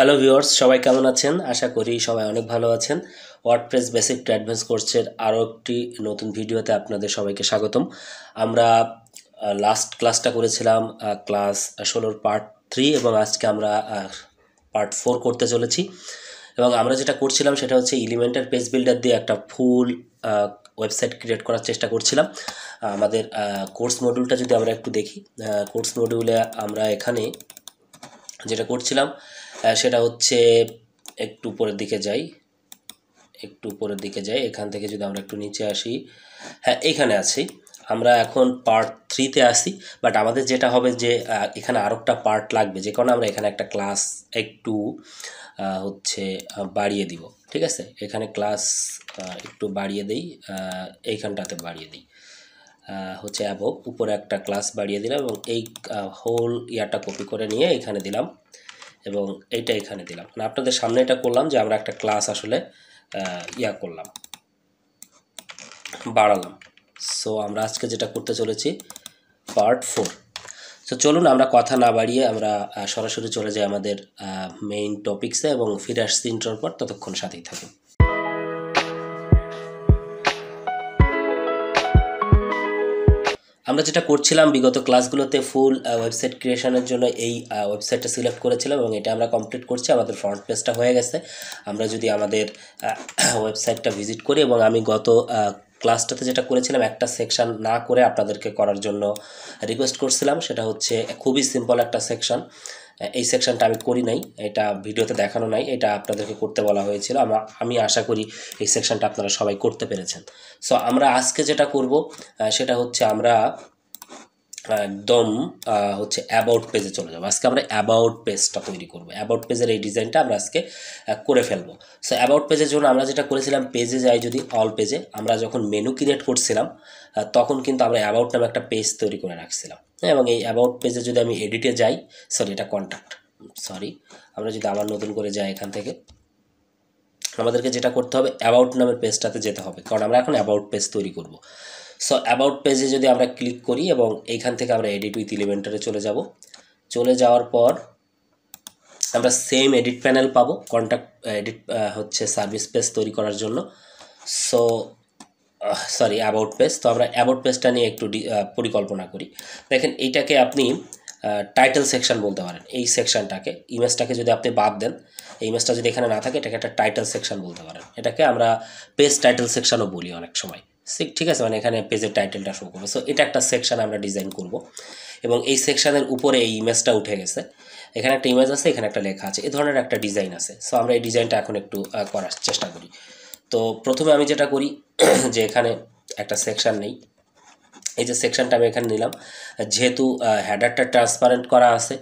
Hello viewers, সবাই কেমন আছেন? আশা করি সবাই অনেক ভালো আছেন। ওয়ার্ডপ্রেস বেসিক টু অ্যাডভান্স কোর্সের আরও একটি নতুন ভিডিওতে আপনাদের সবাইকে স্বাগতম। আমরা লাস্ট ক্লাসটা করেছিলাম ক্লাস 16 পার্ট 3 এবং আজকে আমরা পার্ট 4 করতে চলেছি। এবং আমরা যেটা করছিলাম সেটা হচ্ছে এলিমেন্টার পেজ বিল্ডার দিয়ে একটা ফুল ওয়েবসাইট ক্রিয়েট করার চেষ্টা করছিলাম। আমাদের কোর্স মডিউলটা যদি আমরা একটু দেখি, কোর্স মডিউলে আমরা এখানে যেটা করছিলাম সেটা হচ্ছে একটু উপরের দিকে যাই, এখান থেকে যদি আমরা একটু নিচে আসি, হ্যাঁ এইখানে আছি আমরা। এখন পার্ট 3-তে আসি, বাট আমাদের যেটা হবে যে এখানে আরও একটা পার্ট লাগবে, যে কারণে আমরা এখানে একটা ক্লাস একটু হচ্ছে বাড়িয়ে দিব। ঠিক আছে, এখানে ক্লাস একটু বাড়িয়ে দিই, এইখানটাতে বাড়িয়ে দিই, হচ্ছে অ্যাবভ উপরে একটা ক্লাস বাড়িয়ে দিলাম এবং এই হোল ইয়ারটা কপি করে নিয়ে এখানে দিলাম এবং এইটা এখানে দিলাম। মানে আপনাদের সামনে এটা করলাম যে আমরা একটা ক্লাস আসলে করলাম, বাড়ালাম। সো আমরা আজকে যেটা করতে চলেছি পার্ট 4। তো চলুন আমরা কথা না বাড়িয়ে আমরা সরাসরি চলে যাই আমাদের মেইন টপিকসে এবং ফিরে আসছি ইন্ট্রোর পর। ততক্ষণ সাথেই থাকুন। আমরা যেটা করছিলাম বিগত ক্লাসগুলোতে ফুল ওয়েবসাইট ক্রিয়েশনের জন্য এই ওয়েবসাইটটা সিলেক্ট করেছিলাম এবং এটা আমরা কমপ্লিট করছি। আমাদের ফ্রন্ট পেজটা হয়ে গেছে। আমরা যদি আমাদের ওয়েবসাইটটা ভিজিট করি, এবং আমি গত ক্লাসটাতে যেটা করেছিলাম একটা সেকশন না করে আপনাদেরকে করার জন্য রিকোয়েস্ট করছিলাম, সেটা হচ্ছে খুবই সিম্পল একটা সেকশন। এই সেকশনটা আমি করি নাই, এটা ভিডিওতে দেখানো নাই, এটা আপনাদেরকে করতে বলা হয়েছিল। আমি আশা করি এই সেকশনটা আপনারা সবাই করতে পেরেছেন। সো আমরা আজকে যেটা করব সেটা হচ্ছে আমরা একদম হচ্ছে অ্যাবাউট পেজে চলে যাবো। আজকে আমরা অ্যাবাউট পেজটা তৈরি করব। অ্যাবাউট পেজের এই ডিজাইনটা আমরা আজকে করে ফেলবো। সো অ্যাবাউট পেজের জন্য আমরা যেটা করেছিলাম, পেজে যাই যদি, অল পেজে আমরা যখন মেনু ক্রিয়েট করছিলাম তখন কিন্তু আমরা অ্যাবাউট নামে একটা পেজ তৈরি করে রাখছিলাম। এবং এই অ্যাবাউট পেজে যদি আমি এডিটে যাই, এটা কন্ট্যাক্ট, আমরা যদি আবার নতুন করে যাই, এখান থেকে আমাদেরকে যেটা করতে হবে অ্যাবাউট নামের পেজটাতে যেতে হবে, কারণ আমরা এখন অ্যাবাউট পেজ তৈরি করব। সো অ্যাবাউট পেজে যদি আমরা ক্লিক করি এবং এইখান থেকে আমরা এডিট উইথ এলিমেন্টারে চলে যাওয়ার পর আমরা সেম এডিট প্যানেল পাবো, কন্ট্যাক্ট এডিট হচ্ছে সার্ভিস পেজ তৈরি করার জন্য। So about page. তো আমরা অ্যাবাউট পেজটা নিয়ে একটু পরিকল্পনা করি। দেখেন, এইটাকে আপনি টাইটেল সেকশন বলতে পারেন। এই সেকশনটাকে, ইমেজটাকে যদি আপনি বাদ দেন, এই ইমেজটা যদি এখানে না থাকে, এটাকে একটা টাইটেল সেকশন বলতে পারেন। এটাকে আমরা পেজ টাইটেল সেকশনও বলি অনেক সময়। ঠিক আছে, মানে এখানে পেজের টাইটেলটা শো করবে। সো এটা একটা সেকশন আমরা ডিজাইন করব এবং এই সেকশনের উপরে এই ইমেজটা উঠে গেছে, এখানে একটা ইমেজ আছে, এখানে একটা লেখা আছে, এই ধরনের একটা ডিজাইন আছে। সো আমরা এই ডিজাইনটা এখন একটু করার চেষ্টা করি। তো প্রথমে আমি যেটা করি যে এখানে একটা সেকশন নেই, এই যে সেকশনটা আমি এখানে নিলাম, যেহেতু হেডারটা ট্রান্সপারেন্ট করা আছে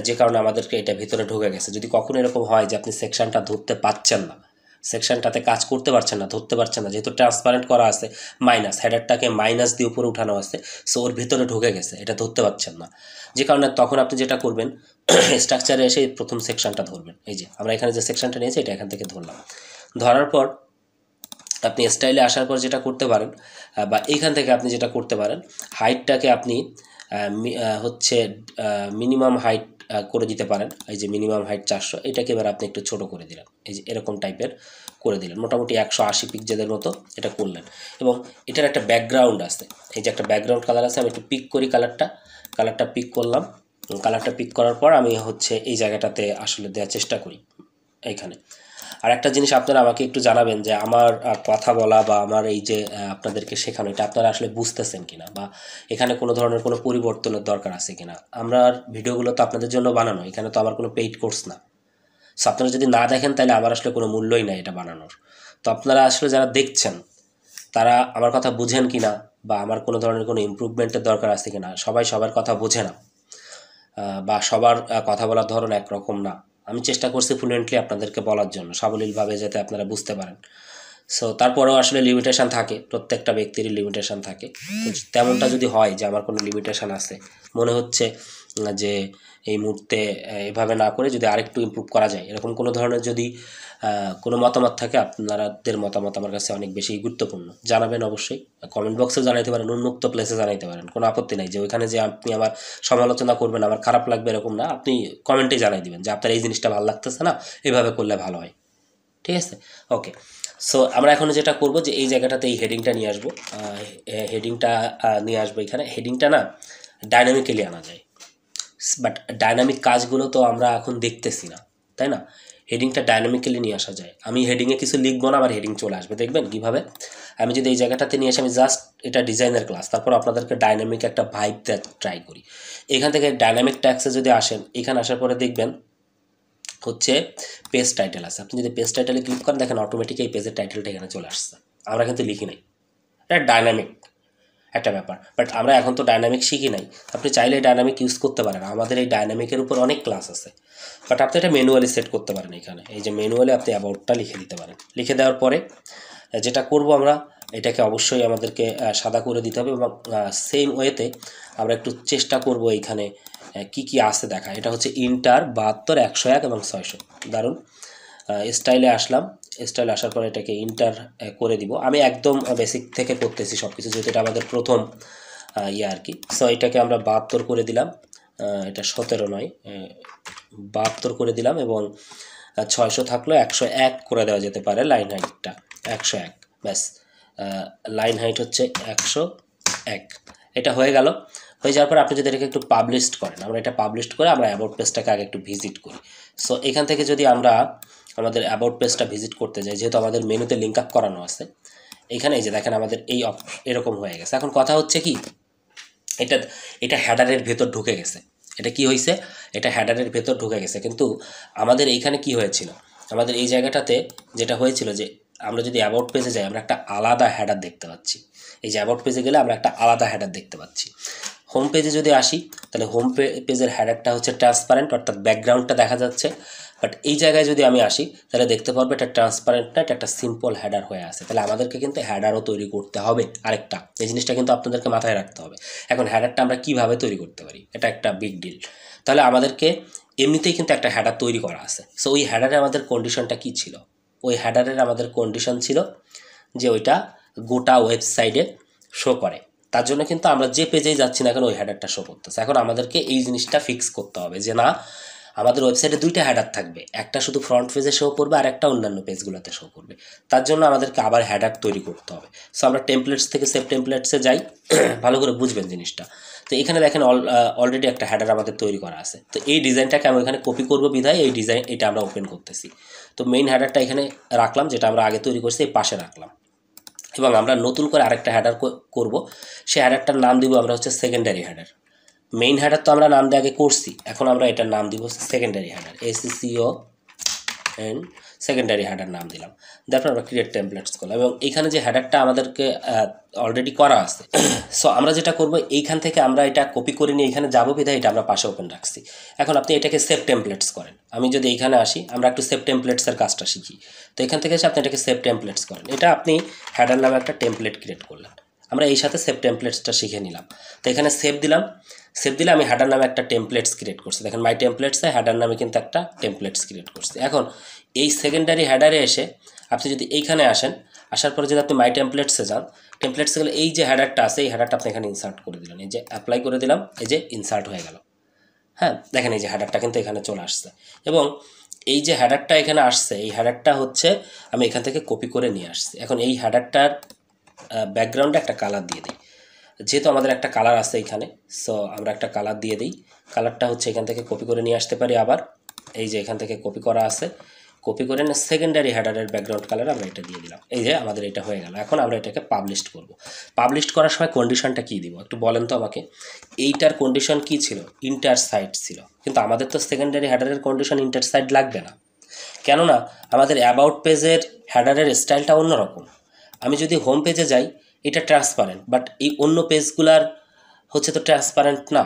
যে কারণে আমাদেরকে এটা ভিতরে ঢুকে গেছে। যদি কখনো এরকম হয় যে আপনি সেকশনটা ধরতে পারছেন না, সেকশনটাতে কাজ করতে পারছেন না, ধরতে পারছেন না, যেহেতু ট্রান্সপারেন্ট করা আছে, মাইনাস হেডারটাকে মাইনাস দিয়ে উপরে উঠানো আছে, সো ওর ভিতরে ঢুকে গেছে, এটা ধরতে পারছেন না, যে কারণে তখন আপনি যেটা করবেন স্ট্রাকচারে এসে প্রথম সেকশনটা ধরবেন। এই যে আমরা এখানে যে সেকশনটা নিয়েছি এটা এখান থেকে ধরলাম। ধরার পর আপনি স্টাইলে আসার পর যেটা করতে পারেন, বা এইখান থেকে আপনি যেটা করতে পারেন, হাইটটাকে আপনি হচ্ছে মিনিমাম হাইট করে দিতে পারেন। এই যে মিনিমাম হাইট 400, এটাকে এবার আপনি একটু ছোট করে দিলেন, এই যে এরকম টাইপের করে দিলেন, মোটামুটি 180 পিক্সেলের মতো এটা করলেন। এবং এটার একটা ব্যাকগ্রাউন্ড আছে, এই যে একটা ব্যাকগ্রাউন্ড কালার আছে, আমি একটু পিক করি কালারটা পিক করলাম। কালারটা পিক করার পর আমি হচ্ছে এই জায়গাটাতে আসলে দেওয়ার চেষ্টা করি এইখানে। আর একটা জিনিস আপনারা আমাকে একটু জানাবেন যে আমার কথা বলা বা আমার এই যে আপনাদেরকে শেখানো, এটা আপনারা আসলে বুঝতেছেন কিনা, বা এখানে কোনো ধরনের কোনো পরিবর্তনের দরকার আছে কিনা। আমার ভিডিওগুলো তো আপনাদের জন্য বানানো, এখানে তো আমার কোনো পেইড কোর্স না। সো আপনারা যদি না দেখেন তাহলে আমার আসলে কোনো মূল্যই নাই এটা বানানোর। তো আপনারা আসলে যারা দেখছেন তারা আমার কথা বুঝেন কিনা, বা আমার কোনো ধরনের কোনো ইমপ্রুভমেন্টের দরকার আছে কিনা। সবাই সবার কথা বোঝে না, বা সবার কথা বলার ধরন একরকম না। আমি চেষ্টা করছি ফ্লুয়েন্টলি আপনাদেরকে বলার জন্য, সাবলীলভাবে, যাতে আপনারা বুঝতে পারেন। সো তারপরেও আসলে লিমিটেশান থাকে, প্রত্যেকটা ব্যক্তিরই লিমিটেশান থাকে। তো তেমনটা যদি হয় যে আমার কোনো লিমিটেশান আছে, মনে হচ্ছে যে এই মুহূর্তে এভাবে না করে যদি আরেকটু ইমপ্রুভ করা যায়, এরকম কোনো ধরনের যদি কোনো মতামত থাকে, আপনাদের মতামত আমার কাছে অনেক বেশি গুরুত্বপূর্ণ, জানাবেন অবশ্যই। কমেন্ট বক্সে জানাইতে পারেন, উন্মুক্ত প্লেসে জানাইতে পারেন, কোনো আপত্তি নাই। যে ওইখানে যে আপনি আমার সমালোচনা করবেন, আমার খারাপ লাগবে এরকম না, আপনি কমেন্টে জানাই দিবেন যে আপনার এই জিনিসটা ভালো লাগতেছে না, এভাবে করলে ভালো হয়। ঠিক আছে, ওকে। সো আমরা এখন যেটা করব যে এই জায়গাটাতে এই হেডিংটা নিয়ে আসবো, এখানে হেডিংটা না ডাইনামিক্যালি আনা যায়, বাট ডাইনামিক কাজগুলো তো আমরা এখন দেখতেছি না, তাই না? হেডিংটা ডাইনামিক্যালি নিয়ে আসা যায়। আমি হেডিংয়ে কিছু লিখবো না, আমার হেডিং চলে আসবে, দেখবেন কীভাবে। আমি যদি এই জায়গাটাতে নিয়ে আসি, আমি জাস্ট এটা ডিজাইনের ক্লাস, তারপর আপনাদেরকে ডাইনামিক একটা ভাইব ট্রাই করি। এখান থেকে ডাইনামিক ট্যাক্সে যদি আসেন, এখানে আসার পরে দেখবেন হচ্ছে পেজ টাইটেল আছে। আপনি যদি পেজ টাইটেলে ক্লিক করেন, দেখেন অটোমেটিক এই পেজের টাইটেলটা এখানে চলে আসছে। আমরা কিন্তু লিখি নাই, এটা ডাইনামিক একটা ব্যাপার, বাট আমরা এখন তো ডাইনামিক শিখি নাই। আপনি চাইলে ডাইনামিক ইউজ করতে পারেন, আমাদের এই ডাইনামিকের উপর অনেক ক্লাস আছে, বাট আপনি এটা ম্যানুয়ালি সেট করতে পারেন। এখানে এই যে ম্যানুয়ালি আপনি অ্যাবাউটটা লিখে দিতে পারেন। লিখে দেওয়ার পরে যেটা করব আমরা, এটাকে অবশ্যই আমাদেরকে সাদা করে দিতে হবে, এবং সেম ওয়েতে আমরা একটু চেষ্টা করব এইখানে কি কি আছে দেখা। এটা হচ্ছে ইন্টার 72, 101 এবং 600। দারুণ। স্টাইলে আসলাম, স্টাইলে আসার পরে এটাকে ইন্টার করে দিব। আমি একদম বেসিক থেকে করতেছি সব কিছু, যেহেতু এটা আমাদের প্রথম আর কি। সো এটাকে আমরা 72 করে দিলাম, এটা 17 নয়, 72 করে দিলাম, এবং 600 থাকলো 101 করে দেওয়া যেতে পারে লাইন হাইটটা, 101, ব্যাস। লাইন হাইট হচ্ছে 101। এটা হয়ে গেল। হয়ে যাওয়ার পর আপনি যদি এটাকে একটু পাবলিশড করেন, আমরা এটা পাবলিশড করে আমরা অ্যাবাউট পেজটাকে আগে একটু ভিজিট করি। সো এখান থেকে যদি আমরা আমাদের অ্যাবাউট পেজটা ভিজিট করতে যাই, যেহেতু আমাদের মেনুতে লিঙ্ক আপ করানো আছে, এখানে এই যে দেখেন আমাদের এই এরকম হয়ে গেছে। এখন কথা হচ্ছে কি, এটা হেডারের ভেতর ঢুকে গেছে। এটা কি হয়েছে, এটা হেডারের ভেতর ঢুকে গেছে, কিন্তু আমাদের এইখানে কি হয়েছিল, আমাদের এই জায়গাটাতে যেটা হয়েছিল যে আমরা যদি অ্যাবাউট পেজে যাই, আমরা একটা আলাদা হেডার দেখতে পাচ্ছি। এই যে অ্যাবাউট পেজে গেলে আমরা একটা আলাদা হেডার দেখতে পাচ্ছি। হোম পেজে যদি আসি, তাহলে হোম পেজের হেডারটা হচ্ছে ট্রান্সপারেন্ট, অর্থাৎ ব্যাকগ্রাউন্ডটা দেখা যাচ্ছে। বাট এই জায়গায় যদি আমি আসি, তাহলে দেখতে পারবো এটা ট্রান্সপারেন্ট না, এটা একটা সিম্পল হেডার হয়ে আছে। তাহলে আমাদেরকে কিন্তু হেডারও তৈরি করতে হবে আরেকটা, এই জিনিসটা কিন্তু আপনাদেরকে মাথায় রাখতে হবে। এখন হেডারটা আমরা কিভাবে তৈরি করতে পারি, এটা একটা বিগ ডিল। তাহলে আমাদেরকে এমনিতেই কিন্তু একটা হেডার তৈরি করা আছে। সো ওই হেডারে আমাদের কন্ডিশনটা কি ছিল, ওই হেডারের আমাদের কন্ডিশন ছিল যে ওইটা গোটা ওয়েবসাইটে শো করে। তার জন্য কিন্তু আমরা যে পেজেই যাচ্ছি না কেন, ওই হেডারটা শো করতেছে। এখন আমাদেরকে এই জিনিসটা ফিক্স করতে হবে যে না, আমাদের ওয়েবসাইটে দুইটা হেডার থাকবে, একটা শুধু ফ্রন্ট পেজে শো করবে আর একটা অন্যান্য পেজগুলোতে শো করবে। তার জন্য আমাদেরকে আবার হেডার তৈরি করতে হবে। সো আমরা টেমপ্লেটস থেকে সেভ টেমপ্লেটসে যাই, ভালো করে বুঝবেন জিনিসটা। তো এখানে দেখেন অলরেডি একটা হেডার আমাদের তৈরি করা আছে। তো এই ডিজাইনটাকে আমি এখানে কপি করব বিধায় এই ডিজাইন এটা আমরা ওপেন করতেছি। তো মেইন হেডারটা এখানে রাখলাম, যেটা আমরা আগে তৈরি করছি এই পাশে রাখলাম, এবং আমরা নতুন করে আরেকটা হেডার করব। সেই হেডারটার নাম দিব আমরা হচ্ছে সেকেন্ডারি হেডার। মেইন হেডার তো আমরা নাম দিয়ে আগে করছি, এখন আমরা এটার নাম দিব secondary header, SECO and secondary header নাম দিলাম। তারপর আমরা ক্রিয়েট টেমপ্লেটস করলাম, এবং এইখানে যে হেডারটা আমাদেরকে অলরেডি করা আছে। সো আমরা যেটা করব, এইখান থেকে আমরা এটা কপি করে নিয়ে এখানে যাবো বিধায় এটা আমরা পাশে ওপেন রাখছি। এখন আপনি এটাকে সেভ টেমপ্লেটস করেন। আমি যদি এইখানে আসি, আমরা একটু সেভ টেমপ্লেটসের কাজটা শিখি। তো এখান থেকে এসে আপনি এটাকে সেভ টেমপ্লেটস করেন। এটা আপনি হেডার নামে একটা টেমপ্লেট ক্রিয়েট করলেন। আমরা এই সাথে সেভ টেমপ্লেটসটা শিখে নিলাম। তো এখানে সেভ দিলাম, সেভ দিলে আমি হেডার নামে একটা টেমপ্লেটস ক্রিয়েট করছি। দেখেন মাই টেমপ্লেটসে হেডার নামে কিন্তু একটা টেমপ্লেটস ক্রিয়েট করছি। এখন এই সেকেন্ডারি হেডারে এসে আপনি যদি এইখানে আসেন, আসার পরে যদি আপনি মাই টেমপ্লেটসে যান, টেমপ্লেটসে গেলে এই যে হেডারটা আছে, এই হেডারটা আপনি এখানে ইনসার্ট করে দিলেন। এই যে অ্যাপ্লাই করে দিলাম, এই যে ইনসার্ট হয়ে গেল। হ্যাঁ, দেখেন এই যে হেডারটা কিন্তু এখানে চলে আসছে, এবং এই যে হেডারটা এখানে আসছে, এই হেডারটা হচ্ছে আমি এখান থেকে কপি করে নিয়ে আসছি। এখন এই হেডারটার ব্যাকগ্রাউন্ডে একটা কালার দিয়ে দিই, যেহেতু আমাদের একটা কালার আছে এখানে। সো আমরা একটা কালার দিয়ে দিই। কালারটা হচ্ছে এখান থেকে কপি করে নিয়ে আসতে পারি আবার, এই যে এখান থেকে কপি করা আছে, কপি করে না সেকেন্ডারি হেডারের ব্যাকগ্রাউন্ড কালার আমরা এটা দিয়ে দিলাম। এই যে আমাদের এটা হয়ে গেল। এখন আমরা এটাকে পাবলিশ করব। পাবলিশ করার সময় কন্ডিশনটা কী দিব একটু বলেন তো আমাকে। এইটার কন্ডিশন কি ছিল, ইন্টার সাইট ছিল, কিন্তু আমাদের তো সেকেন্ডারি হেডারের কন্ডিশন ইন্টার সাইট লাগবে না, কেননা আমাদের অ্যাবাউট পেজের হেডারের স্টাইলটা অন্যরকম। আমি যদি হোম পেজে যাই, এটা ট্রান্সপারেন্ট, বাট এই অন্য পেজগুলার হচ্ছে তো ট্রান্সপারেন্ট না।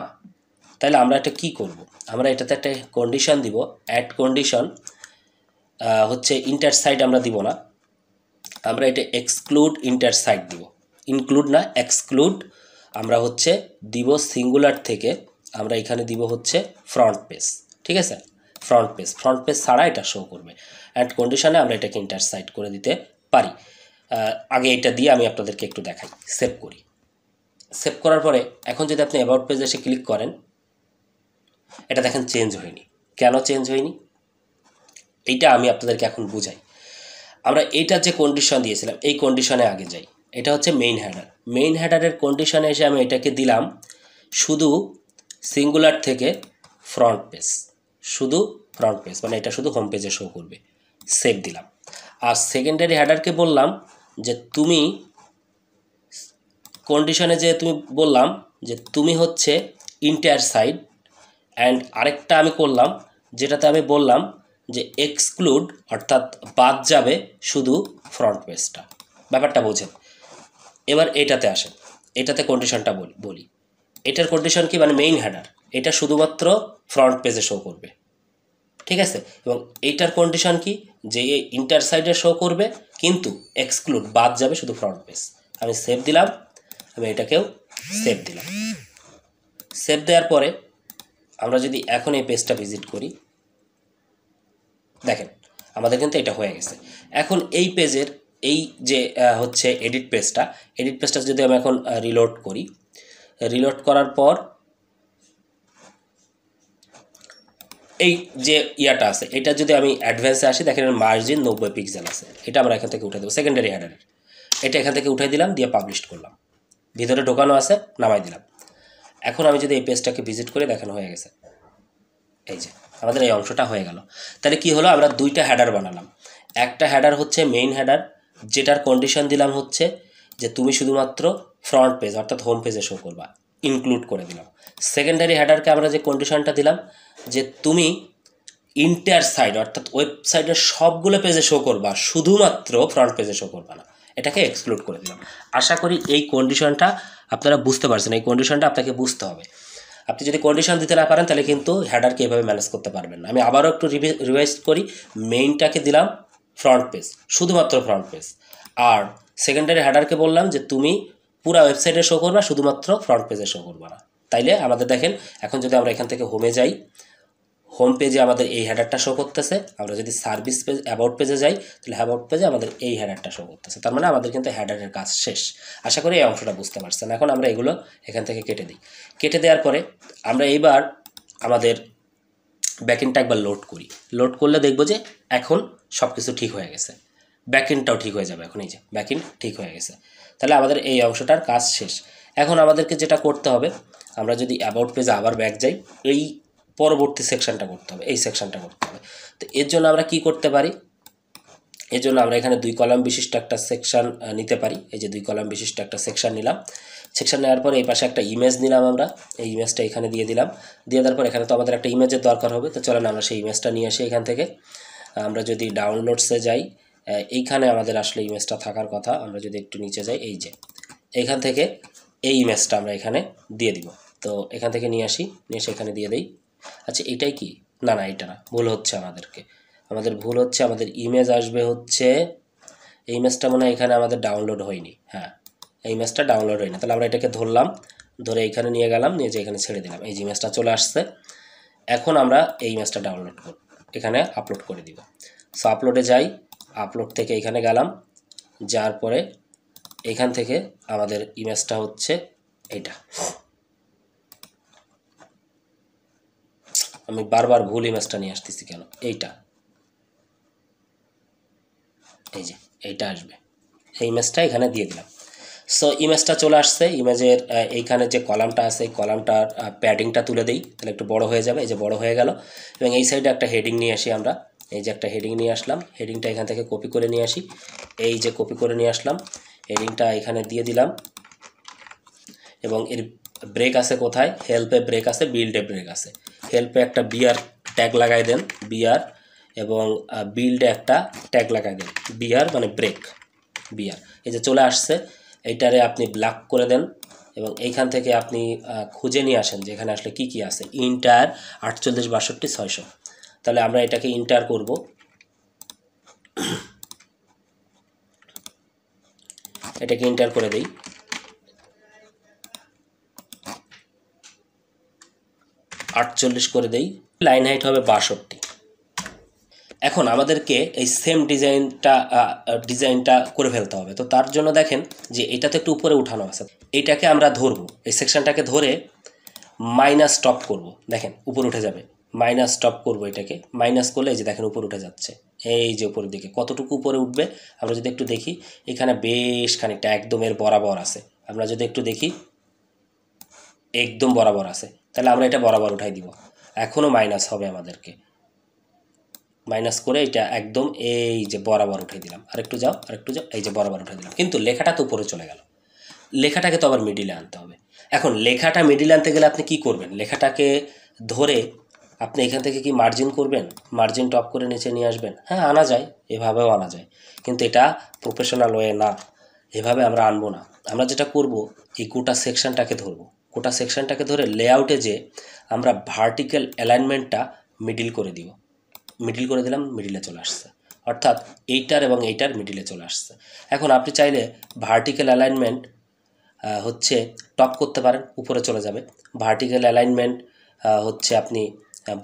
তাহলে আমরা এটা কি করব, আমরা এটাতে একটা কন্ডিশন দিব, অ্যাড কন্ডিশন হচ্ছে ইন্টার সাইট আমরা দিব না, আমরা এটা এক্সক্লুড ইন্টার সাইট দিব। ইনক্লুড না, এক্সক্লুড আমরা হচ্ছে দিব সিঙ্গুলার থেকে আমরা এখানে দিব হচ্ছে ফ্রন্ট পেজ, ঠিক আছে, ফ্রন্ট পেজ ছাড়া এটা শো করবে। অ্যান্ড কন্ডিশনে আমরা এটাকে ইন্টারসাইড করে দিতে পারি। আগে এটা দিয়ে আমি আপনাদেরকে একটু দেখাই। সেভ করি। সেভ করার পরে এখন যদি আপনি অ্যাবাউট পেজে এসে ক্লিক করেন, এটা দেখেন চেঞ্জ হয়নি। কেন চেঞ্জ হয়নি এইটা আমি আপনাদেরকে এখন বুঝাই। আমরা এইটার যে কন্ডিশন দিয়েছিলাম এই কন্ডিশনে আগে যাই। এটা হচ্ছে মেইন হেডার। মেইন হেডারের কন্ডিশনে এসে আমি এটাকে দিলাম শুধু সিঙ্গুলার থেকে ফ্রন্ট পেজ, শুধু ফ্রন্ট পেজ, মানে এটা শুধু হোম পেজে শো করবে। সেভ দিলাম। আর সেকেন্ডারি হেডারকে বললাম যে তুমি কন্ডিশনে যে তুমি বললাম যে তুমি হচ্ছে ইন্টায়ার সাইড, অ্যান্ড আরেকটা আমি করলাম যেটাতে আমি বললাম যে এক্সক্লুড, অর্থাৎ বাদ যাবে শুধু ফ্রন্ট পেজটা। ব্যাপারটা বোঝেন। এবার এটাতে আসেন, এটাতে কন্ডিশনটা বলি। এটার কন্ডিশন কি, মানে মেইন হেডার এটা শুধুমাত্র ফ্রন্ট পেজে শো করবে, ঠিক আছে। এবং এইটার কন্ডিশন কি, যে ইন্টার সাইডে শো করবে কিন্তু এক্সক্লুড, বাদ যাবে শুধু ফ্রন্ট পেজ। আমি সেভ দিলাম, আমি এটাকেও সেভ দিলাম। সেভ দেওয়ার পরে আমরা যদি এখন এই পেজটা ভিজিট করি, দেখেন আমাদের কিন্তু এটা হয়ে গেছে। এখন এই পেজের এই যে হচ্ছে এডিট পেজটা যদি আমি এখন রিলোড করি, রিলোড করার পর এই যে ইয়াটা আছে এটা যদি আমি অ্যাডভান্সে আসি, দেখেন মার্জিন 90 পিক্সেল আছে। এটা আমরা এখান থেকে উঠে দেবো, সেকেন্ডারি হেডারের। এটা এখান থেকে উঠাই দিলাম, দিয়ে পাবলিশ করলাম। ভিতরে ঢোকানো আছে, নামাই দিলাম। এখন আমি যদি এই পেজটাকে ভিজিট করে, দেখানো হয়ে গেছে। এই যে আমাদের এই অংশটা হয়ে গেল। তাহলে কি হলো, আমরা দুইটা হেডার বানালাম। একটা হেডার হচ্ছে মেইন হেডার, যেটার কন্ডিশন দিলাম হচ্ছে যে তুমি শুধুমাত্র ফ্রন্ট পেজ অর্থাৎ হোম পেজে শো করবা, ইনক্লুড করে দিলাম। সেকেন্ডারি হেডারকে আমরা যে কন্ডিশনটা দিলাম যে তুমি ইন্টার সাইড অর্থাৎ ওয়েবসাইটের সবগুলো পেজে শো করবা, শুধুমাত্র ফ্রন্ট পেজে শো করবা না, এটাকে এক্সক্লুড করে দিলাম। আশা করি এই কন্ডিশনটা আপনারা বুঝতে পারছেন। এই কন্ডিশনটা আপনাকে বুঝতে হবে। আপনি যদি কন্ডিশন দিতে না পারেন তাহলে কিন্তু হেডারকে এভাবে ম্যানেজ করতে পারবেন না। আমি আবারও একটু রিভাইজ করি। মেইনটাকে দিলাম ফ্রন্ট পেজ, শুধুমাত্র ফ্রন্ট পেজ। আর সেকেন্ডারি হেডারকে বললাম যে তুমি পুরো ওয়েবসাইটে শো করবা, শুধুমাত্র ফ্রন্ট পেজে শো করবা না। তাইলে আমাদের দেখেন এখন যদি আমরা এখান থেকে হোমে যাই, হোম পেজে আমাদের এই হেডারটা শো করতেছে। আমরা যদি সার্ভিস পেজ অ্যাবাউট পেজে যাই, তাহলে অ্যাবাউট পেজে আমাদের এই হেডারটা শো করতেছে। তার মানে আমাদের কিন্তু হেডারের কাজ শেষ। আশা করি এই অংশটা বুঝতে পারছেন। এখন আমরা এগুলো এখান থেকে কেটে দিই। কেটে দেওয়ার পরে আমরা এইবার আমাদের ব্যাকএন্ডটা একবার লোড করি। লোড করলে দেখব যে এখন সব কিছু ঠিক হয়ে গেছে। ব্যাকএন্ডটাও ঠিক হয়ে যাবে। এখন এই যে ব্যাকএন্ড ঠিক হয়ে গেছে। তাহলে আমাদের এই অংশটার কাজ শেষ। এখন আমাদেরকে যেটা করতে হবে, আমরা যদি অ্যাবাউট পেজে আবার ব্যাক যাই, এই পরবর্তী সেকশনটা করতে হবে, এই সেকশনটা করতে হবে। তো এর জন্য আমরা কি করতে পারি, এর জন্য আমরা এখানে 2 কলাম বিশিষ্ট একটা সেকশন নিতে পারি। এই যে 2 কলাম বিশিষ্ট একটা সেকশন নিলাম। সেকশন নেওয়ার পরে এই পাশে একটা ইমেজ নিলাম। আমরা এই ইমেজটা এখানে দিয়ে দিলাম। দিয়ে দেওয়ার পর এখানে তো আমাদের একটা ইমেজের দরকার হবে। তো চলেন আমরা সেই ইমেজটা নিয়ে আসি এখান থেকে। আমরা যদি ডাউনলোডসে যাই, এইখানে আমাদের আসলে ইমেজটা থাকার কথা। আমরা যদি একটু নিচে যাই, এই যে এইখান থেকে এই ইমেজটা আমরা এখানে দিয়ে দিব। তো এখান থেকে নিয়ে আসি, নিয়ে এসে এখানে দিয়ে দিই। আচ্ছা এটাই কি, না না এটা না, ভুল হচ্ছে আমাদের ভুল হচ্ছে। আমাদের ইমেজ আসবে হচ্ছে, এই ইমেজটা মনে হয় এখানে আমাদের ডাউনলোড হয়নি। হ্যাঁ, এই ইমেজটা ডাউনলোড হয়নি। তাহলে আমরা এটাকে ধরলাম, ধরে এখানে নিয়ে গেলাম, নিয়ে যে এখানে ছেড়ে দিলাম। এই যে ইমেজটা চলে আসছে। এখন আমরা এই ইমেজটা ডাউনলোড করব, এখানে আপলোড করে দিব। সো আপলোডে যাই, আপলোড থেকে এখানে গেলাম, যাওয়ার পরে এখান থেকে আমাদের ইমেজটা হচ্ছে এইটা। আমি বারবার ভুল ইমেজটা নিয়ে আসতেছি কেন, এইটা, এই যে এইটা আসবে। এই ইমেজটা এখানে দিয়ে দিলাম। সো ইমেজটা চলে আসছে। ইমেজের এইখানে যে কলামটা আছে, এই কলামটার প্যাডিংটা তুলে দিই, তাহলে একটু বড় হয়ে যাবে। এই যে বড় হয়ে গেল। এবং এই সাইডে একটা হেডিং নিয়ে আসি আমরা। এই যে একটা হেডিং নিয়ে আসলাম, হেডিংটা এখান থেকে কপি করে নিয়ে আসি। এই যে কপি করে নিয়ে আসলাম, হেডিংটা এখানে দিয়ে দিলাম। এবং এর ব্রেক আছে কোথায়, হেল্পে ব্রেক আছে, বিল্ডে ব্রেক আছে। হেল্পে একটা বিআর ট্যাগ লাগাই দেন, বিআর, এবং বিল্ডে একটা ট্যাগ লাগাই দেন, বিআর মানে ব্রেক, বিআর। এই যে চলে আসছে। এইটারে আপনি ব্ল্যাক করে দেন এবং এইখান থেকে আপনি খুঁজে নিয়ে আসেন যে এখানে আসলে কি কি আছে। ইন্টার 48 62 600। তাহলে আমরা এটাকে ইন্টার করব। এটাকে ইন্টার করে দেই। 48 করে দেই, লাইন হাইট হবে 62। এখন আমাদেরকে এই সেম ডিজাইনটা করে ফেলতে হবে। তো তার জন্য দেখেন যে এটা তো একটু উপরে উঠানো আছে, এইটাকে আমরা ধরবো, এই সেকশনটাকে ধরে মাইনাস টপ করব, দেখেন উপরে উঠে যাবে, মাইনাস টপ করব, এটাকে মাইনাস করলে এই যে দেখেন উপরে উঠে যাচ্ছে, এই যে উপরের দিকে কতটুকু উপরে উঠবে আমরা যদি একটু দেখি, এখানে বেশ খানিকটা একদম এর বরাবর আছে, আমরা যদি একটু দেখি একদম বরাবর আছে, তাহলে আমরা এটা বরাবর উঠাই দিব। এখনও মাইনাস হবে, আমাদেরকে মাইনাস করে এটা একদম এই যে বরাবর উঠে দিলাম, আরেকটু যাও, এই যে বরাবর উঠে দিলাম, কিন্তু লেখাটা তো উপরে চলে গেল, লেখাটাকে তো আবার মিডিলে আনতে হবে। এখন লেখাটা মিডিলে আনতে গেলে আপনি কি করবেন, লেখাটাকে ধরে আপনি এখান থেকে কি মার্জিন করবেন, মার্জিন টপ করে নিচে নিয়ে আসবেন, হ্যাঁ আনা যায়, এভাবেও আনা যায়, কিন্তু এটা প্রফেশনাল ওয়ে না, এভাবে আমরা আনবো না। আমরা যেটা করব, এই গোটা সেকশনটাকে ধরবো, গোটা সেকশনটাকে ধরে লেআউটে যে আমরা ভার্টিক্যাল অ্যালাইনমেন্টটা মিডিল করে দিব, মিডিল করে দিলাম, মিডিলে চলে আসছে, অর্থাৎ এইটার এবং এইটার মিডিলে চলে আসছে। এখন আপনি চাইলে ভার্টিক্যাল অ্যালাইনমেন্ট হচ্ছে টপ করতে পারেন, উপরে চলে যাবে, ভার্টিক্যাল অ্যালাইনমেন্ট হচ্ছে আপনি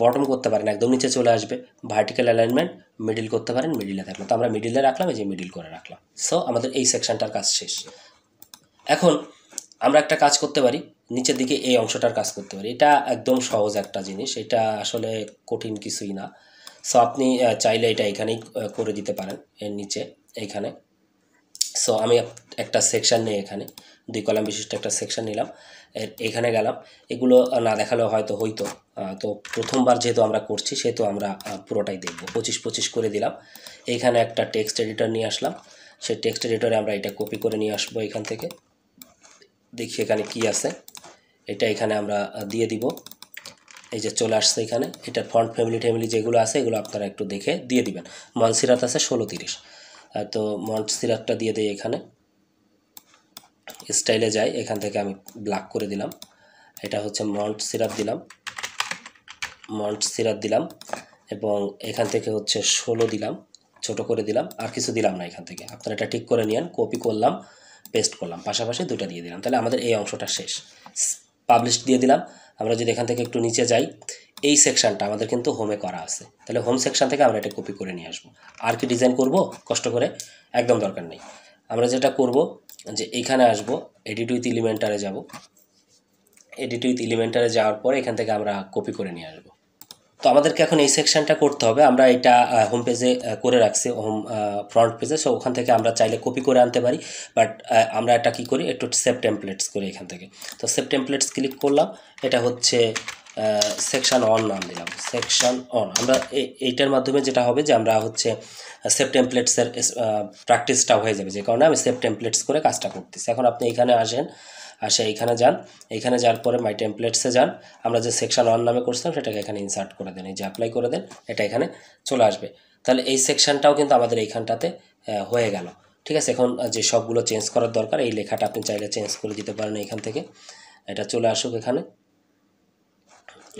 বটম করতে পারেন, একদম নিচে চলে আসবে, ভার্টিক্যাল অ্যালাইনমেন্ট মিডিল করতে পারেন, মিডিলে থাকলো, তো আমরা মিডিলে রাখলাম, এই যে মিডিল করে রাখলাম। সো আমাদের এই সেকশনটার কাজ শেষ। এখন আমরা একটা কাজ করতে পারি, নিচের দিকে এই অংশটার কাজ করতে পারি, এটা একদম সহজ একটা জিনিস, এটা আসলে কঠিন কিছুই না। সো আপনি চাইলে এটা এখানেই করে দিতে পারেন, এর নিচে এইখানে। সো আমি একটা সেকশন নিয়ে এখানে 2 কলাম বিশিষ্ট একটা সেকশন নিলাম, এখানে গেলাম, এগুলো না দেখালেও হয়তো হইতো, তো প্রথমবার যেহেতু আমরা করছি সেহেতু আমরা পুরোটাই দেখব। 25 করে দিলাম, এইখানে একটা টেক্সট এডিটর নিয়ে আসলাম, সেই টেক্সট এডিটরে আমরা এটা কপি করে নিয়ে আসবো, এখান থেকে দেখি এখানে কি আছে, এটা এখানে আমরা দিয়ে দিব, এই যে চলে আসছে এখানে, এটার ফন্ট ফ্যামিলি যেগুলো আছে এগুলো আপনারা একটু দেখে দিয়ে দিবেন। মনসিরাত আছে 16:30, তো মনসিরাতটা দিয়ে দিই, এখানে স্টাইলে যাই, এখান থেকে আমি ব্ল্যাক করে দিলাম, এটা হচ্ছে মনসিরাত দিলাম, এবং এখান থেকে হচ্ছে 16 দিলাম, ছোট করে দিলাম, আর কিছু দিলাম না এখান থেকে, আপনারা এটা ঠিক করে নিন, কপি করলাম, পেস্ট করলাম, পাশাপাশি দুটো দিয়ে দিলাম, তাহলে আমাদের এই অংশটা শেষ। পাবলিশ দিয়ে দিলাম। আমরা যদি এখান থেকে একটু নিচে যাই, এই সেকশনটা আমাদের কিন্তু হোমে করা আছে, তাহলে হোম সেকশন থেকে আমরা এটা কপি করে নিয়ে আসবো। আর কি ডিজাইন করব কষ্ট করে, একদম দরকার নেই। আমরা যেটা করব যে এইখানে আসব, এডিট উইথ এলিমেন্টারে যাব, এডিট উইথ এলিমেন্টারে যাওয়ার পরে এখান থেকে আমরা কপি করে নিয়ে আসবো। তো আমাদেরকে এখন এই সেকশনটা করতে হবে, আমরা এটা হোম পেজে করে রাখছি, হোম ফ্রন্ট পেজে, সো ওখান থেকে আমরা চাইলে কপি করে আনতে পারি, বাট আমরা এটা কি করি, একটু সেভ টেমপ্লেটস করি এখান থেকে। তো সেভ টেমপ্লেটস ক্লিক করলাম, এটা হচ্ছে সেকশন অন নাম দিলাম, সেকশন অন। আমরা এইটার মাধ্যমে যেটা হবে যে আমরা হচ্ছে সেভ টেমপ্লেটসের প্র্যাকটিসটা হয়ে যাবে, যে কারণে আমি সেভ টেমপ্লেটস করে কাজটা করতেছি। এখন আপনি এখানে আসেন, এইখানে যান, এইখানে যাওয়ার পরে মাই টেমপ্লেটসে যান, আমরা যে সেকশন 1 নামে করছিলাম সেটাকে এখানে ইনসার্ট করে দেন, এই যে অ্যাপ্লাই করে দেন, এটা এখানে চলে আসবে। তাহলে এই সেকশনটাও কিন্তু আমাদের এইখানটাতে হয়ে গেল। ঠিক আছে, এখন যে সবগুলো চেঞ্জ করার দরকার, এই লেখাটা আপনি চাইলে চেঞ্জ করে দিতে পারেন এইখান থেকে, এটা চলে আসুক এখানে,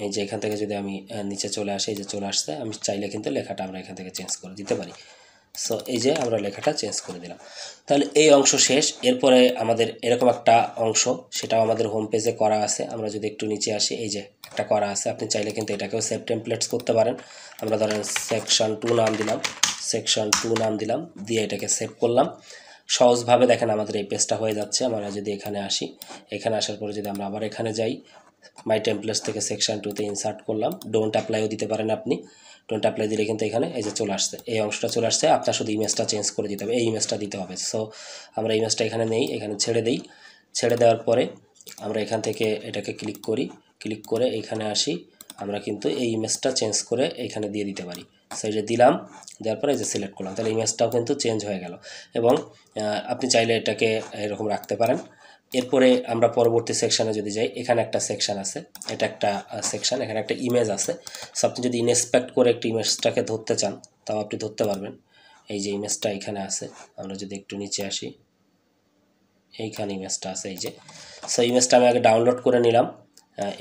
এই যে এখান থেকে যদি আমি নিচে চলে আসি, এই যে চলে আসছে, আমি চাইলে কিন্তু লেখাটা আমরা এখান থেকে চেঞ্জ করে দিতে পারি। সো এই যে আমরা লেখাটা চেঞ্জ করে দিলাম, তাহলে এই অংশ শেষ। এরপরে আমাদের এরকম একটা অংশ, সেটাও আমাদের হোম পেজে করা আছে, আমরা যদি একটু নিচে আসি, এই যে একটা করা আছে, আপনি চাইলে কিন্তু এটাকেও সেভ টেমপ্লেটস করতে পারেন। আমরা ধরেন সেকশন 2 নাম দিলাম, সেকশন 2 নাম দিলাম, দিয়ে এটাকে সেভ করলাম। সহজভাবে দেখেন আমাদের এই পেজটা হয়ে যাচ্ছে। আমরা যদি এখানে আসি, এখানে আসার পরে যদি আমরা আবার এখানে যাই, মাই টেমপ্লেটস থেকে সেকশন 2তে ইনসার্ট করলাম, ডোন্ট অ্যাপ্লাইও দিতে পারেন আপনি, ডোন্ট অ্যাপ্লাই দিলে কিন্তু এখানে এই যে চলে আসছে, এই অংশটা চলে আসছে, আপনার শুধু ইমেজটা চেঞ্জ করে দিতে হবে, এই ইমেজটা দিতে হবে। সো আমরা ইমেজটা এখানে নেই, এখানে ছেড়ে দিই, ছেড়ে দেওয়ার পরে আমরা এখান থেকে এটাকে ক্লিক করি, ক্লিক করে এখানে আসি, আমরা কিন্তু এই ইমেজটা চেঞ্জ করে এখানে দিয়ে দিতে পারি। সো এই যে দিলাম, দেওয়ার পরে এই যে সিলেক্ট করলাম, তাহলে ইমেজটাও কিন্তু চেঞ্জ হয়ে গেল, এবং আপনি চাইলে এটাকে এরকম রাখতে পারেন। এরপরে আমরা পরবর্তী সেকশানে যদি যাই, এখানে একটা সেকশান আছে, এটা একটা সেকশান, এখানে একটা ইমেজ আছে। সো আপনি যদি ইনস্পেক্ট করে একটা ইমেজটাকে ধরতে চান তাও আপনি ধরতে পারবেন। এই যে ইমেজটা এখানে আছে, আমরা যদি একটু নিচে আসি, এইখানে ইমেজটা আছে, এই যে। সো ইমেজটা আমি আগে ডাউনলোড করে নিলাম,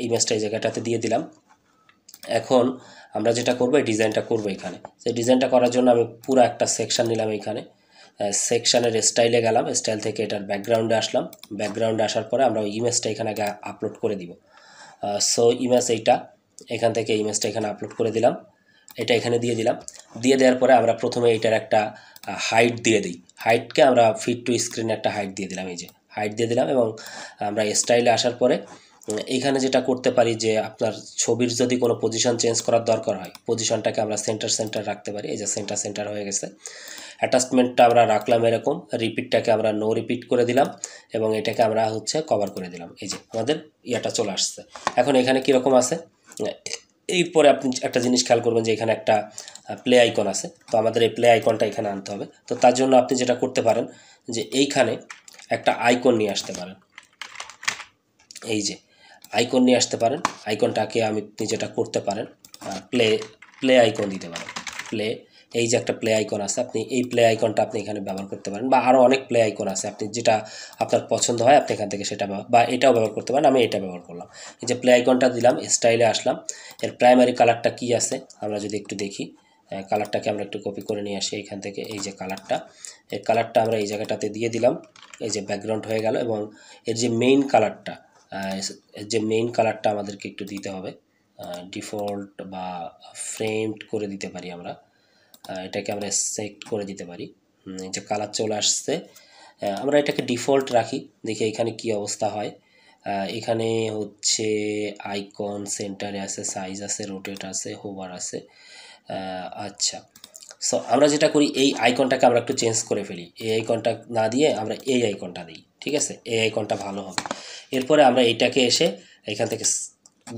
ইমেজটা এই জায়গাটাতে দিয়ে দিলাম। এখন আমরা যেটা করবো, এই ডিজাইনটা করবো এখানে। সেই ডিজাইনটা করার জন্য আমি পুরো একটা সেকশান নিলাম, এইখানে সেকশানের স্টাইলে গেলাম, স্টাইল থেকে এটার ব্যাকগ্রাউন্ডে আসলাম, ব্যাকগ্রাউন্ডে আসার পরে আমরা ওই ইমেজটা এখানে আগে আপলোড করে দিব। সো ইমেজ এইটা, এখান থেকে ইমেজটা এখানে আপলোড করে দিলাম, এটা এখানে দিয়ে দিলাম। দিয়ে দেওয়ার পরে আমরা প্রথমে এইটার একটা হাইট দিয়ে দিই। হাইটকে আমরা ফিট টু স্ক্রিনে একটা হাইট দিয়ে দিলাম, এই যে হাইট দিয়ে দিলাম। এবং আমরা স্টাইলে আসার পরে এইখানে যেটা করতে পারি যে আপনার ছবির যদি কোনো পজিশন চেঞ্জ করার দরকার হয়, পজিশনটাকে আমরা সেন্টার রাখতে পারি। এই যে সেন্টার হয়ে গেছে। অ্যাটাচমেন্টটা আমরা রাখলাম এরকম, রিপিটটাকে আমরা নো রিপিট করে দিলাম এবং এটাকে আমরা হচ্ছে কভার করে দিলাম। এই যে আমাদের ইয়াটা চলে আসছে। এখন এখানে কীরকম আছে, এরপরে আপনি একটা জিনিস খেয়াল করবেন যে এখানে একটা প্লে আইকন আছে। তো আমাদের এই প্লে আইকনটা এখানে আনতে হবে। তো তার জন্য আপনি যেটা করতে পারেন যে এইখানে একটা আইকন নিয়ে আসতে পারেন, এই যে আইকন নিয়ে আসতে পারেন। আইকনটাকে আপনি যেটা করতে পারেন প্লে আইকন দিতে পারেন। এই যে একটা প্লে আইকন আছে, আপনি এই প্লে আইকনটা আপনি এখানে ব্যবহার করতে পারেন, বা আরও অনেক প্লে আইকন আছে, আপনি যেটা আপনার পছন্দ হয় আপনি এখান থেকে সেটা বা এটাও ব্যবহার করতে পারেন। আমি এটা ব্যবহার করলাম। এই যে প্লে আইকনটা দিলাম, স্টাইলে আসলাম। এর প্রাইমারি কালারটা কি আছে আমরা যদি একটু দেখি, কালারটাকে আমরা একটু কপি করে নিয়ে আসি এখান থেকে। এই যে এই কালারটা আমরা এই জায়গাটাতে দিয়ে দিলাম। এই যে ব্যাকগ্রাউন্ড হয়ে গেল। এবং এর যে মেইন কালারটা আমাদেরকে একটু দিতে হবে, ডিফল্ট বা ফ্রেমড করে দিতে পারি আমরা। এটাকে আমরা সেট করে দিতে পারি। এই যে কালার চলে আসছে, আমরা এটাকে ডিফল্ট রাখি, দেখি এখানে কি অবস্থা হয়। এখানে হচ্ছে আইকন সেন্টারে আছে, সাইজ আছে, রোটেট আছে, হোভার আছে। আচ্ছা, সো আমরা যেটা করি এই আইকনটাকে আমরা একটু চেঞ্জ করে ফেলি। এই আইকনটা না দিয়ে আমরা এই আইকনটা দিই, ঠিক আছে? এই আইকনটা ভালো হবে। এরপরে আমরা এইটাকে এসে এখান থেকে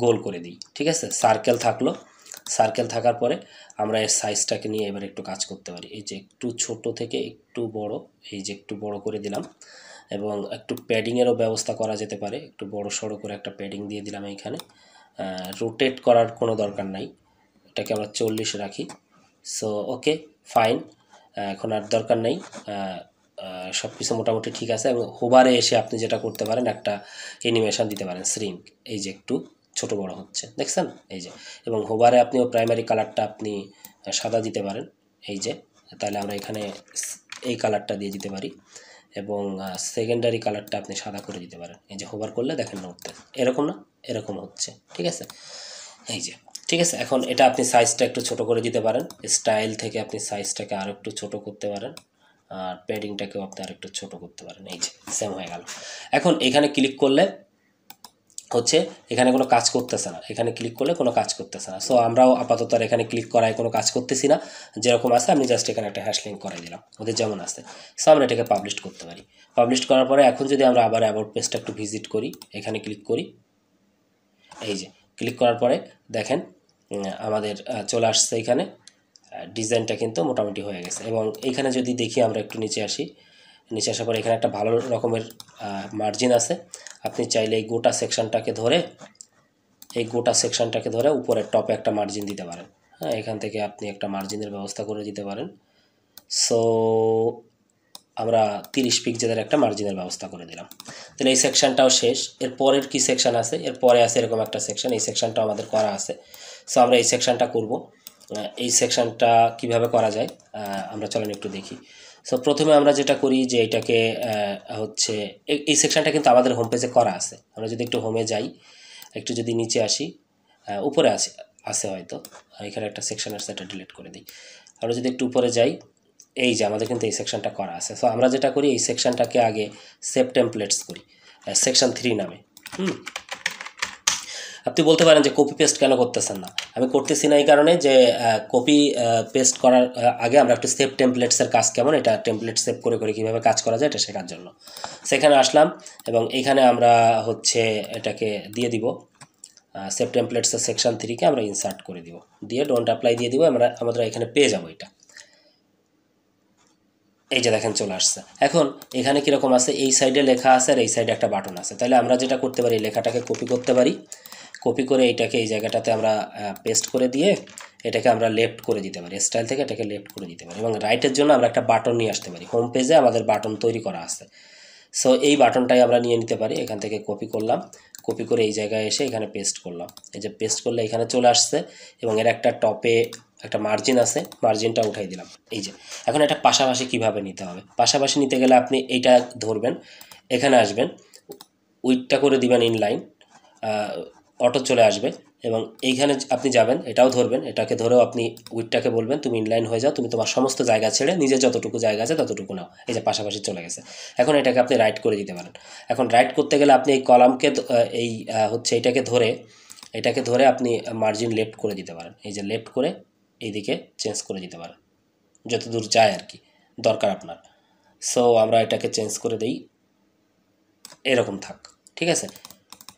গোল করে দিই, ঠিক আছে? সার্কেল থাকার পরে আমরা এর সাইজটাকে নিয়ে এবার একটু কাজ করতে পারি। এই যে একটু ছোট থেকে একটু বড়, এই যে একটু বড় করে দিলাম। এবং একটু প্যাডিংয়েরও ব্যবস্থা করা যেতে পারে, একটু বড় সড়ো করে একটা প্যাডিং দিয়ে দিলাম এইখানে। রোটেট করার কোনো দরকার নাই, এটাকে আমরা 40 রাখি। সো ওকে, ফাইন, এখন আর দরকার নেই, সব কিছু মোটামুটি ঠিক আছে। এবং হোভারে এসে আপনি যেটা করতে পারেন একটা অ্যানিমেশন দিতে পারেন, শ্রিঙ্ক, এই যে একটু ছোট বড় হচ্ছে, দেখছেন? এই যে, এবং হোভারে আপনিও প্রাইমারি কালারটা আপনি সাদা দিতে পারেন, এই যে, তাহলে আমরা এখানে এই কালারটা দিয়ে দিতে পারি। এবং সেকেন্ডারি কালারটা আপনি সাদা করে দিতে পারেন। এই যে হোভার করলে দেখেন নড়তে, এরকম না, এরকম হচ্ছে, ঠিক আছে? এই যে, ঠিক আছে। এখন এটা আপনি সাইজটা একটু ছোট করে দিতে পারেন, স্টাইল থেকে আপনি সাইজটাকে আরও একটু ছোট করতে পারেন, আর প্যাডিংটাকেও আপনি আরেকটু ছোট করতে পারেন। এই যে সেম হয়ে গেল। এখন এখানে ক্লিক করলে হচ্ছে এখানে কোনো কাজ করতেছে না, এখানে ক্লিক করলে কোনো কাজ করতেছে না। সো আমরাও আপাতত আর এখানে ক্লিক করায় কোনো কাজ করতেছি না, যেরকম আছে আমি জাস্ট এখানে একটা হ্যাশ লিঙ্ক করাই দিলাম ওদের যেমন আছে। সো আমরা এটাকে পাবলিশ করতে পারি। পাবলিশ করার পরে এখন যদি আমরা আবার অ্যাবাউট পেজটা একটু ভিজিট করি, এখানে ক্লিক করি, এই যে ক্লিক করার পরে দেখেন আমাদের চলে আসছে এখানে ডিজাইনটা কিন্তু মোটামুটি হয়ে গেছে। এবং এইখানে যদি দেখি আমরা একটু নিচে আসি, নিচে আসার পরে এখানে একটা ভালো রকমের মার্জিন আছে। আপনি চাইলে এই গোটা সেকশনটাকে ধরে উপরের টপে একটা মার্জিন দিতে পারেন। হ্যাঁ, এখান থেকে আপনি একটা মার্জিনের ব্যবস্থা করে দিতে পারেন। সো আমরা 30 পিক্সেলের একটা মার্জিনের ব্যবস্থা করে দিলাম। তাহলে এই সেকশনটাও শেষ। এর পরের কি সেকশন আছে, এর পরে আছে এরকম একটা সেকশন, এই সেকশনটাও আমাদের করা আছে। সো আমরা এই সেকশনটা করব। এই সেকশনটা কিভাবে করা যায় আমরা চলেন একটু দেখি। সো প্রথমে আমরা যেটা করি যে এটাকে হচ্ছে এই সেকশনটা কিন্তু আমাদের হোম পেজে করা আছে। আমরা যদি একটু হোমে যাই, একটু যদি নিচে আসি, উপরে আছে হয়তো, এখানে একটা সেকশন আছে, এটা ডিলিট করে দিই। আমরা যদি একটু উপরে যাই, এই যে আমাদের কিন্তু এই সেকশনটা করা আছে। সো আমরা যেটা করি এই সেকশনটাকে আগে সেভ টেমপ্লেটস করি সেকশন 3 নামে। আপনি বলতে পারেন যে কপি পেস্ট কেন করতেছেন না? আমি করতেছি না এই কারণে যে কপি পেস্ট করার আগে আমরা একটু সেভ টেমপ্লেটসের কাজ কেমন, এটা টেমপ্লেট সেভ করে কীভাবে কাজ করা যায় এটা শেখার জন্য সেখানে আসলাম। এবং এইখানে আমরা হচ্ছে এটাকে দিয়ে দিব, সেভ টেমপ্লেটসের সেকশন 3কে আমরা ইনসার্ট করে দিব, দিয়ে ডোন্ট অ্যাপ্লাই দিয়ে দিব। আমরা এখানে পেয়ে যাবো এটা। এই যে দেখেন চলে আসছে। এখন এখানে কীরকম আছে, এই সাইডে লেখা আছে আর এই সাইডে একটা বাটন আছে। তাহলে আমরা যেটা করতে পারি, লেখাটাকে কপি করতে পারি, কপি করে এইটাকে এই জায়গাটাতে আমরা পেস্ট করে দিয়ে এটাকে আমরা লেফট করে দিতে পারি, স্টাইল থেকে এটাকে লেফট করে দিতে পারি। এবং রাইটের জন্য আমরা একটা বাটন নিয়ে আসতে পারি, হোম পেজে আমাদের বাটন তৈরি করা আছে। সো এই বাটনটাই আমরা নিয়ে নিতে পারি, এখান থেকে কপি করলাম, কপি করে এই জায়গায় এসে এখানে পেস্ট করলাম। এই যে পেস্ট করলে এখানে চলে আসছে এবং এর একটা টপে একটা মার্জিন আছে, মার্জিনটা উঠাই দিলাম। এই যে এখন এটা পাশাপাশি কিভাবে নিতে হবে, পাশাপাশি নিতে গেলে আপনি এইটা ধরবেন, এখানে আসবেন, উইডটা করে দিবেন ইনলাইন, অটো চলে আসবে, এবং এইখানে আপনি যাবেন, এটাও ধরবেন, এটাকে ধরেও আপনি উইডটাকে বলবেন তুমি ইনলাইন হয়ে যাও, তুমি তোমার সমস্ত জায়গা ছেড়ে নিজের যতটুকু জায়গা আছে ততটুকু নাও। এই যে পাশাপাশি চলে গেছে। এখন এটাকে আপনি রাইট করে দিতে পারেন। এখন রাইট করতে গেলে আপনি এই কলামকে এই হচ্ছে এটাকে ধরে আপনি মার্জিন লেফট করে দিতে পারেন। এই যে লেফট করে এইদিকে চেঞ্জ করে দিতে পারেন যতদূর যায় আর কি দরকার আপনার। সো আমরা এটাকে চেঞ্জ করে দিই, এরকম থাক, ঠিক আছে,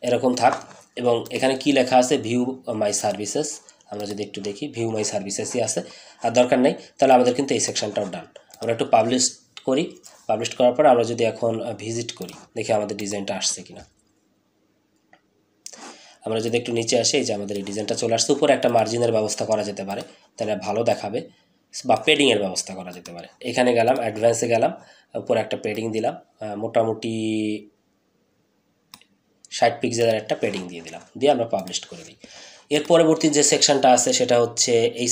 এরকম থাক। এবং এখানে কি লেখা আছে, ভিউ মাই সার্ভিসেস। আমরা যদি একটু দেখি, ভিউ মাই সার্ভিসেসই আছে, আর দরকার নেই। তাহলে আমাদের কিন্তু এই সেকশনটাও ডান। আমরা একটু পাবলিশ করি, পাবলিশ করার পর আমরা যদি এখন ভিজিট করি, দেখি আমাদের ডিজাইনটা আসছে কিনা। আমরা যদি একটু নিচে আসি, এই যে আমাদের এই ডিজাইনটা চলে আসছে। উপরে একটা মার্জিনের ব্যবস্থা করা যেতে পারে, তাহলে ভালো দেখাবে, বা পেডিংয়ের ব্যবস্থা করা যেতে পারে। এখানে গেলাম, অ্যাডভান্সে গেলাম, উপরে একটা পেডিং দিলাম, মোটামুটি 60 পিক্সেলের একটা পেডিং দিয়ে দিলাম, দিয়ে আমরা পাবলিশ করে দিই। এর পরবর্তী যে সেকশনটা আছে সেটা হচ্ছে এই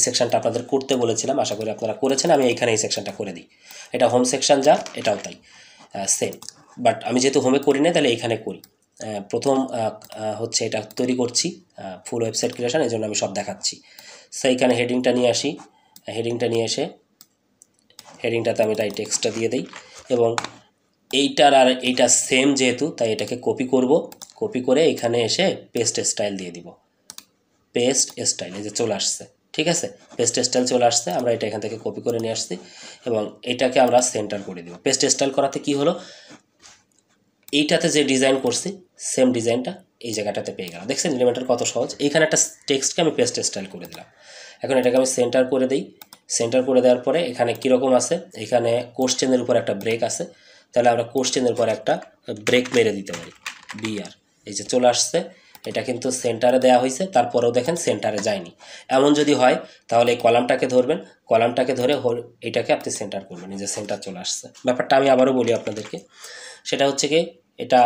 সেকশনটা আপনাদের করতে বলেছিলাম, আশা করি আপনারা করেছেন। আমি এইখানে এই সেকশনটা করে দিই। এটা হোম সেকশন যা, এটাও তাই সেম, বাট আমি যেহেতু হোমে করি না তাহলে এইখানে করি। প্রথম হচ্ছে এটা তৈরি করছি ফুল ওয়েবসাইট ক্রিয়েশন, এই জন্য আমি সব দেখাচ্ছি। সো এইখানে হেডিংটা নিয়ে আসি, হেডিংটা নিয়ে এসে হেডিংটাতে আমি তাই টেক্সটটা দিয়ে দিই, এবং এইটার আর এইটা সেম যেহেতু, তাই এটাকে কপি করব। কপি করে এখানে এসে পেস্ট স্টাইল দিয়ে দিব, পেস্ট স্টাইল, এই যে চলে আসছে, ঠিক আছে, পেস্ট স্টাইল চলে আসছে। আমরা এটা এখান থেকে কপি করে নিয়ে আসছি এবং এটাকে আমরা সেন্টার করে দিব। পেস্ট স্টাইল করাতে কি হলো, এইটাতে যে ডিজাইন করছি সেম ডিজাইনটা এই জায়গাটাতে পেয়ে গেলাম। দেখছেন এলিমেন্টার কত সহজ। এইখানে একটা টেক্সটকে আমি পেস্ট স্টাইল করে দিলাম। এখন এটাকে আমি সেন্টার করে দিই। সেন্টার করে দেওয়ার পরে এখানে কীরকম আছে, এখানে কোশ্চেনের উপর একটা ব্রেক আছে, তাহলে আমরা কোশ্চেনের উপর একটা ব্রেক মেরে দিতে পারি, বিআর। এই যে চলে আসছে, এটা কিন্তু সেন্টারে দেওয়া হয়েছে, তারপরেও দেখেন সেন্টারে যায়নি। এমন যদি হয় তাহলে এই কলামটাকে ধরবেন, কলামটাকে ধরে এটাকে আপনি সেন্টার করবেন, এই যে সেন্টার চলে আসছে। ব্যাপারটা আমি আবারও বলি আপনাদেরকে, সেটা হচ্ছে কি, এটা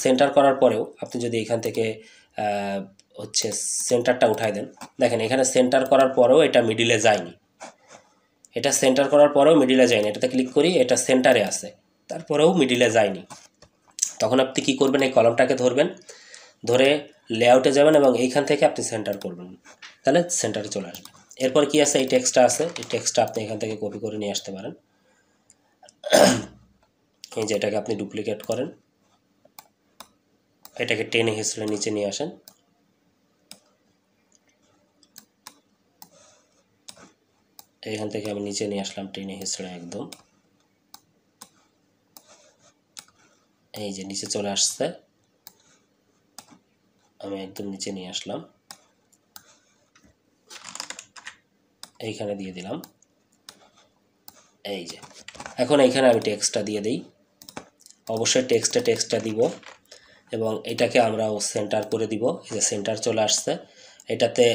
সেন্টার করার পরেও আপনি যদি এখান থেকে হচ্ছে সেন্টারটা উঠাই দেন, দেখেন এখানে সেন্টার করার পরেও এটা মিডিলে যায়নি, এটা সেন্টার করার পরেও মিডিলে যায়নি। এটাতে ক্লিক করি, এটা সেন্টারে আছে, তারপরেও মিডিলে যায়নি। তখন আপনি কি করবেন, এই কলামটাকে ধরবেন, ধরে লেআউটে যাবেন এবং এইখান থেকে আপনি সেন্টার করবেন, তাহলে সেন্টারে চলে আসবে। এরপর কি আছে, এই টেক্সটটা আছে, এই টেক্সটটা আপনি এখান থেকে কপি করে নিয়ে আসতে পারেন। এই যে এটাকে আপনি ডুপ্লিকেট করেন, এটাকে টেনে হিসেবে নিচে নিয়ে আসেন, এইখান থেকে আমি নিচে নিয়ে আসলাম টেনে হিসেবে একদম, এই যে নিচে চলে আসছে, আমি একদম নিচে নিয়ে আসলাম, এইখানে দিয়ে দিলাম। এই যে এখন এইখানে আমি টেক্সটটা দিয়ে দিই, অবশ্যই টেক্সটটা দিব, এবং এটাকে আমরাও সেন্টার করে দিব। এই যে সেন্টার চলে আসছে, এটাতে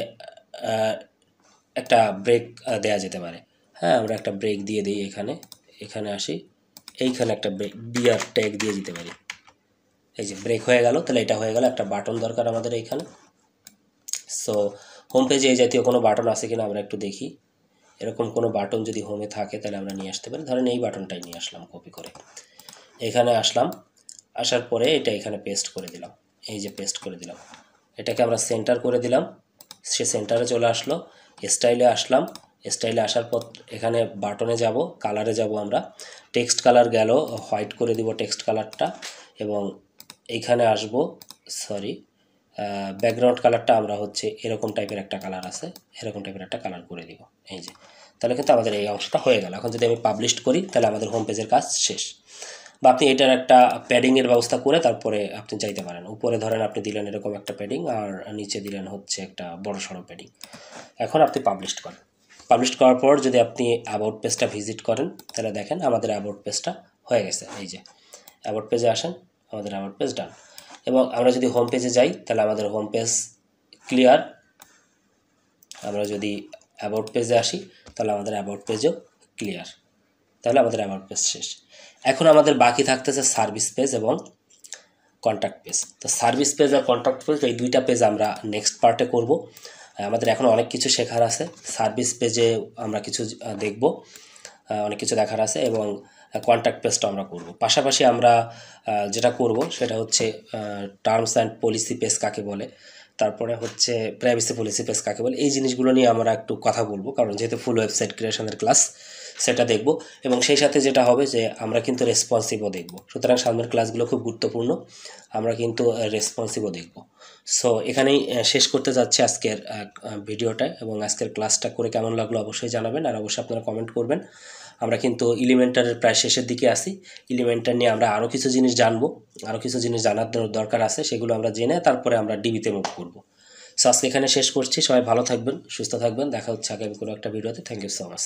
একটা ব্রেক দেয়া যেতে পারে। হ্যাঁ, আমরা একটা ব্রেক দিয়ে দিই, এখানে আসি, এইখানে একটা ব্রেক বিআর ট্যাগ দিয়ে দিতে পারি। এই যে ব্রেক হয়ে গেল, তাহলে এটা হয়ে গেল। একটা বাটন দরকার আমাদের এইখানে। সো হোম পেজে এই জাতীয় কোনো বাটন আছে কিনা আমরা একটু দেখি। এরকম কোনো বাটন যদি হোমে থাকে তাহলে আমরা নিয়ে আসতে পারি। ধরেন এই বাটনটাই নিয়ে আসলাম কপি করে, এখানে আসলাম, আসার পরে এটা এখানে পেস্ট করে দিলাম, এই যে পেস্ট করে দিলাম। এটাকে আমরা সেন্টার করে দিলাম, সে সেন্টারে চলে আসলো। স্টাইলে আসলাম, স্টাইলে আসার পর এখানে বাটনে যাব, কালারে যাব, আমরা টেক্সট কালার গেল, হোয়াইট করে দিব টেক্সট কালারটা, এবং এইখানে আসব, সরি, ব্যাকগ্রাউন্ড কালারটা আমরা হচ্ছে এরকম টাইপের একটা কালার আছে, এরকম টাইপের একটা কালার করে দিব। এই যে তাহলে কিন্তু আমাদের এই অংশটা হয়ে গেল। এখন যদি আমি পাবলিশ করি তাহলে আমাদের হোম পেজের কাজ শেষ। বা আপনি এটার একটা প্যাডিংয়ের ব্যবস্থা করে তারপরে আপনি চাইতে পারেন। উপরে ধরেন আপনি দিলেন এরকম একটা প্যাডিং, আর নিচে দিলেন হচ্ছে একটা বড় সড়ো প্যাডিং। এখন আপনি পাবলিশ করেন, পাবলিশ করার পর যদি আপনি অ্যাবাউট পেজটা ভিজিট করেন তাহলে দেখেন আমাদের অ্যাবাউট পেজটা হয়ে গেছে। এই যে অ্যাবাউট পেজে আসেন, আমাদের অ্যাবাউট পেজ ডান। এবং আমরা যদি হোম পেজে যাই তাহলে আমাদের হোম পেজ ক্লিয়ার। আমরা যদি অ্যাবাউট পেজে আসি তাহলে আমাদের অ্যাবাউট পেজও ক্লিয়ার, তাহলে আমাদের অ্যাবাউট পেজ শেষ। এখন আমাদের বাকি থাকতেছে সার্ভিস পেজ এবং কন্ট্যাক্ট পেজ। তো সার্ভিস পেজ আর কন্ট্যাক্ট পেজ, এই দুইটা পেজ আমরা নেক্সট পার্টে করব। আমাদের এখন অনেক কিছু শেখার আছে। সার্ভিস পেজে আমরা কিছু দেখব, অনেক কিছু দেখার আছে, এবং কন্ট্যাক্ট পেজটা আমরা করব। পাশাপাশি আমরা যেটা করব সেটা হচ্ছে টার্মস অ্যান্ড পলিসি পেজ কাকে বলে, তারপরে হচ্ছে প্রাইভেসি পলিসি পেজ কাকে বলে, এই জিনিসগুলো নিয়ে আমরা একটু কথা বলবো, কারণ যেহেতু ফুল ওয়েবসাইট ক্রিয়েশনের ক্লাস সেটা দেখব। এবং সেই সাথে যেটা হবে যে আমরা কিন্তু রেসপন্সিভও দেখব। সুতরাং সামনের ক্লাসগুলো খুব গুরুত্বপূর্ণ, আমরা কিন্তু রেসপন্সিভও দেখব। সো এখানেই শেষ করতে যাচ্ছি আজকের ভিডিওটা, এবং আজকের ক্লাসটা করে কেমন লাগলো অবশ্যই জানাবেন, আর অবশ্যই আপনারা কমেন্ট করবেন। আমরা কিন্তু এলিমেন্টারের প্রায় শেষের দিকে আসি। এলিমেন্টার নিয়ে আমরা আরও কিছু জিনিস জানবো, আরও কিছু জিনিস জানার দরকার আছে, সেগুলো আমরা জেনে তারপরে আমরা ডিবিতে মুভ করব। সো আজকে এখানে শেষ করছি। সবাই ভালো থাকবেন, সুস্থ থাকবেন, দেখা হচ্ছে আগামী কোনো একটা ভিডিওতে। Thank you so much.